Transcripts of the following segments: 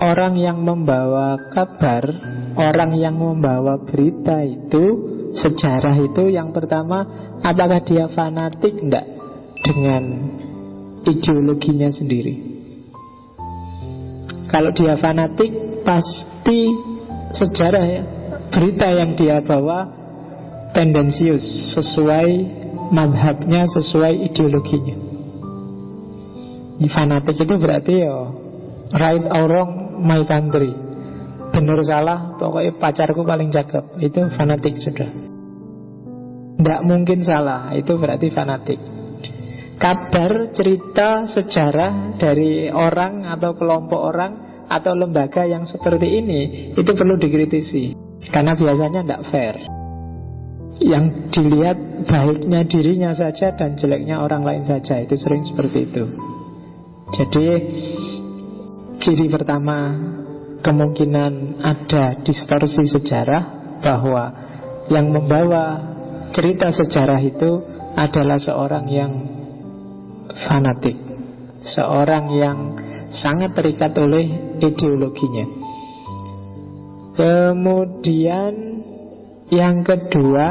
orang yang membawa kabar, orang yang membawa berita itu, sejarah itu, yang pertama, apakah dia fanatik enggak dengan ideologinya sendiri. Kalau dia fanatik, pasti sejarah ya, berita yang dia bawa tendensius, sesuai madhabnya, sesuai ideologinya. Di fanatik itu berarti ya right or wrong my country, benar salah pokoknya pacarku paling cakep, itu fanatik sudah. Tidak mungkin salah, itu berarti fanatik. Kabar, cerita, sejarah dari orang atau kelompok orang atau lembaga yang seperti ini, itu perlu dikritisi, karena biasanya tidak fair. Yang dilihat baiknya dirinya saja dan jeleknya orang lain saja, itu sering seperti itu. Jadi ciri pertama, kemungkinan ada distorsi sejarah, bahwa yang membawa cerita sejarah itu adalah seorang yang fanatik, seorang yang sangat terikat oleh ideologinya. Kemudian yang kedua,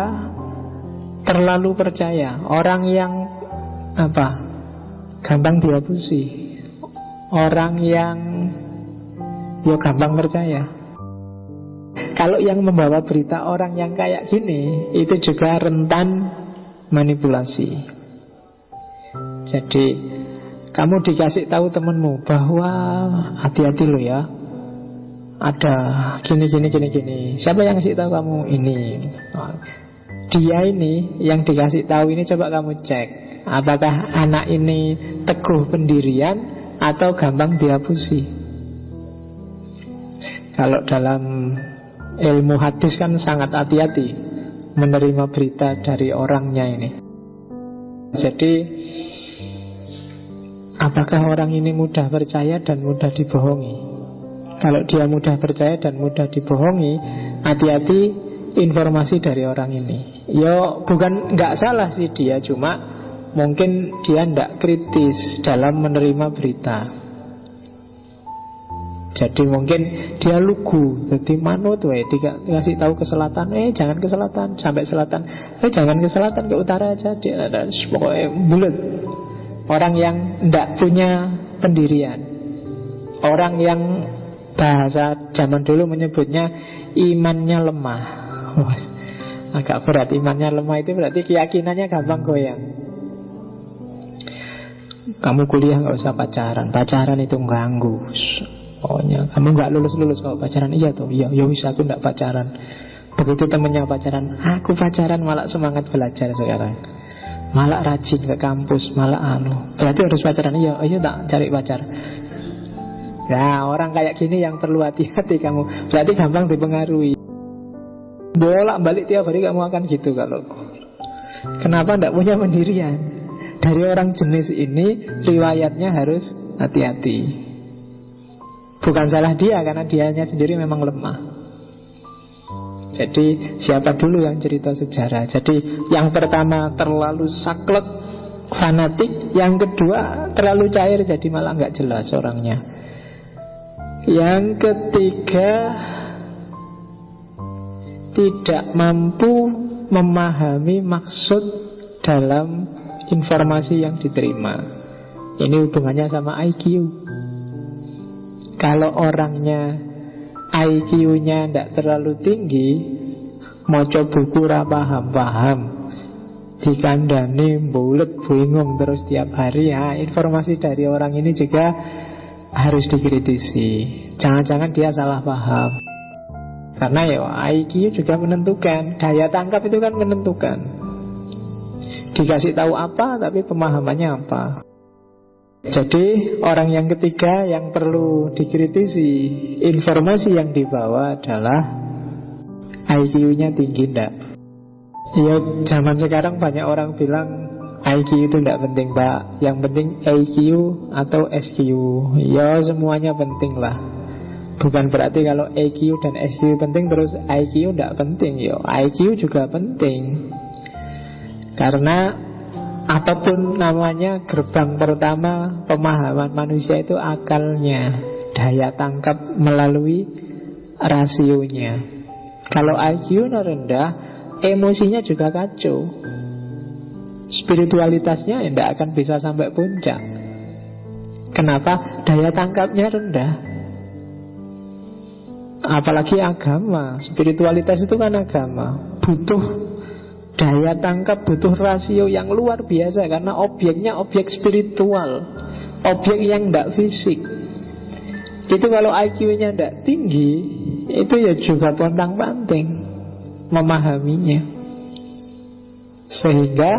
terlalu percaya. Orang yang gampang diapusi, orang yang gampang percaya. Kalau yang membawa berita orang yang kayak gini, itu juga rentan manipulasi. Jadi kamu dikasih tahu temenmu bahwa hati-hati lo ya, ada gini. Siapa yang kasih tahu kamu ini? Dia ini yang dikasih tahu ini, coba kamu cek apakah anak ini teguh pendirian atau gampang diapusi. Kalau dalam ilmu hadis kan sangat hati-hati menerima berita dari orangnya ini. Jadi apakah orang ini mudah percaya dan mudah dibohongi? Kalau dia mudah percaya dan mudah dibohongi, hati-hati informasi dari orang ini. Bukan nggak salah sih dia, cuma mungkin dia tidak kritis dalam menerima berita. Jadi mungkin dia lugu, jadi manut dikasih tahu ke selatan, jangan ke selatan, sampai selatan, jangan ke selatan, ke utara aja, dia pokoknya bulat. Orang yang tidak punya pendirian, orang yang bahasa zaman dulu menyebutnya imannya lemah. Agak berat, imannya lemah itu berarti keyakinannya gampang goyang. Kamu kuliah nggak usah pacaran, pacaran itu ganggu. Pokoknya kamu nggak lulus kalau pacaran. Iya tuh, iya wis aku nggak pacaran. Begitu temennya pacaran, aku pacaran malah semangat belajar sekarang, malah rajin ke kampus, malah berarti harus pacaran. Iya tak cari pacar. Nah, orang kayak gini yang perlu hati-hati kamu. Berarti gampang dipengaruhi. Bolak-balik tiap hari kamu akan gitu. Kalau kenapa tidak punya pendirian? Dari orang jenis ini riwayatnya harus hati-hati. Bukan salah dia, karena dianya sendiri memang lemah. Jadi siapa dulu yang cerita sejarah? Jadi yang pertama terlalu saklek, fanatik. Yang kedua terlalu cair, jadi malah nggak jelas orangnya. Yang ketiga, tidak mampu memahami maksud dalam informasi yang diterima. Ini hubungannya sama IQ. Kalau orangnya IQ-nya tidak terlalu tinggi, maca buku ra paham-paham, dikandani bulet bingung terus tiap hari, informasi dari orang ini juga harus dikritisi. Jangan-jangan dia salah paham. Karena IQ juga menentukan, daya tangkap itu kan menentukan. Dikasih tahu apa tapi pemahamannya apa. Jadi orang yang ketiga yang perlu dikritisi informasi yang dibawa adalah IQ-nya tinggi enggak. Zaman sekarang banyak orang bilang IQ itu tidak penting Pak, yang penting EQ atau SQ. Semuanya penting lah. Bukan berarti kalau EQ dan SQ penting terus IQ tidak penting. IQ juga penting. Karena apapun namanya, gerbang pertama pemahaman manusia itu akalnya. daya tangkap melalui rasionya. Kalau IQ-nya rendah, emosinya juga kacau. Spiritualitasnya tidak akan bisa sampai puncak. Kenapa? Daya tangkapnya rendah. Apalagi agama. Spiritualitas itu kan agama, butuh daya tangkap, butuh rasio yang luar biasa. Karena objeknya objek spiritual, objek yang tidak fisik. Itu kalau IQ-nya tidak tinggi, itu ya juga pontang-panting memahaminya. Sehingga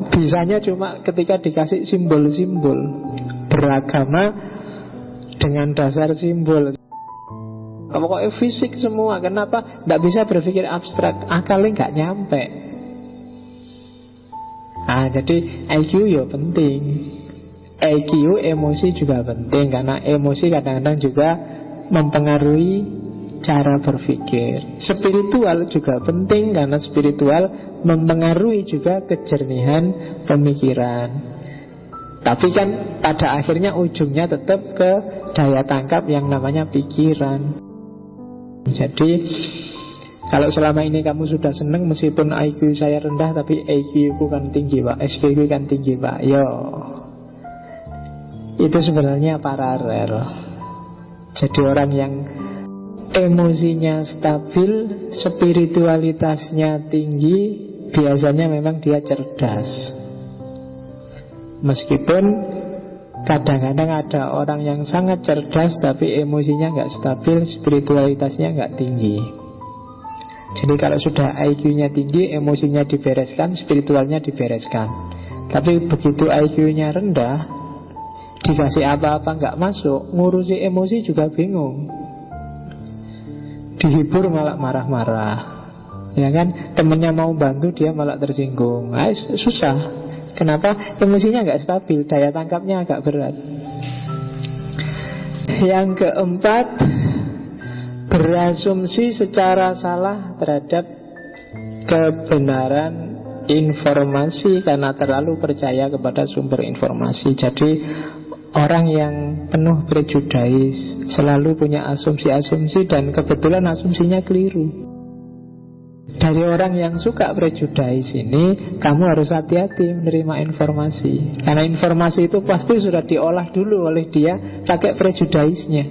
bisanya cuma ketika dikasih simbol-simbol. Beragama dengan dasar simbol. Pokoknya fisik semua. Kenapa? Tidak bisa berpikir abstrak, akalnya nggak nyampe. Jadi IQ ya penting. EQ, emosi juga penting. Karena emosi kadang-kadang juga mempengaruhi cara berpikir. Spiritual juga penting, karena spiritual mempengaruhi juga kejernihan pemikiran. Tapi kan pada akhirnya ujungnya tetap ke daya tangkap yang namanya pikiran. Jadi kalau selama ini kamu sudah senang meskipun IQ saya rendah, tapi EQ ku kan tinggi Pak, SQ ku kan tinggi Pak, yo, itu sebenarnya paralel. Jadi orang yang emosinya stabil, spiritualitasnya tinggi, biasanya memang dia cerdas. Meskipun kadang-kadang ada orang yang sangat cerdas tapi emosinya nggak stabil, spiritualitasnya nggak tinggi. Jadi kalau sudah IQ-nya tinggi, emosinya dibereskan, spiritualnya dibereskan. Tapi begitu IQ-nya rendah, dikasih apa-apa nggak masuk, ngurusi emosi juga bingung. Dihibur malah marah-marah, ya kan? Temennya mau bantu dia malah tersinggung. Susah. Kenapa? Emosinya nggak stabil, daya tangkapnya agak berat. Yang keempat, berasumsi secara salah terhadap kebenaran informasi karena terlalu percaya kepada sumber informasi. Jadi orang yang penuh prejudis, selalu punya asumsi-asumsi, dan kebetulan asumsinya keliru. Dari orang yang suka prejudis ini, kamu harus hati-hati menerima informasi. Karena informasi itu pasti sudah diolah dulu oleh dia pakai prejudisnya.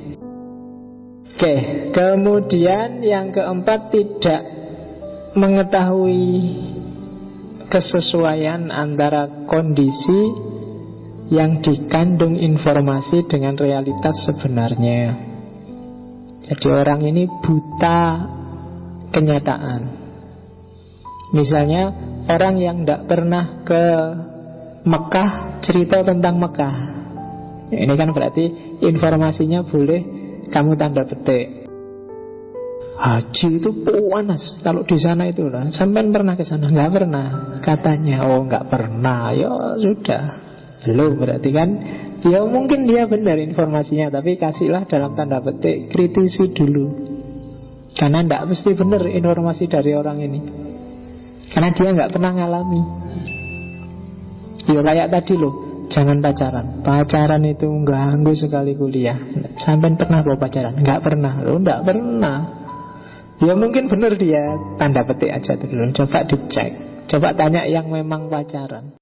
Oke, kemudian yang keempat, tidak mengetahui kesesuaian antara kondisi yang dikandung informasi dengan realitas sebenarnya. Jadi orang ini buta kenyataan. Misalnya orang yang tidak pernah ke Mekah cerita tentang Mekah. Ini kan berarti informasinya boleh kamu tanda petik. Haji itu panas kalau di sana itu lah. Sampai pernah ke sana? Nggak pernah katanya. Oh nggak pernah. Ya sudah, belum berarti kan. Ya mungkin dia benar informasinya, tapi kasihlah dalam tanda petik, kritisi dulu. Karena tidak mesti benar informasi dari orang ini, karena dia nggak pernah ngalami. Ya kayak tadi loh, jangan pacaran. Pacaran itu ganggu sekali kuliah. Sampai pernah lo pacaran? Nggak pernah. Lo nggak pernah. Ya mungkin benar dia, tanda petik aja dulu. Coba dicek. Coba tanya yang memang pacaran.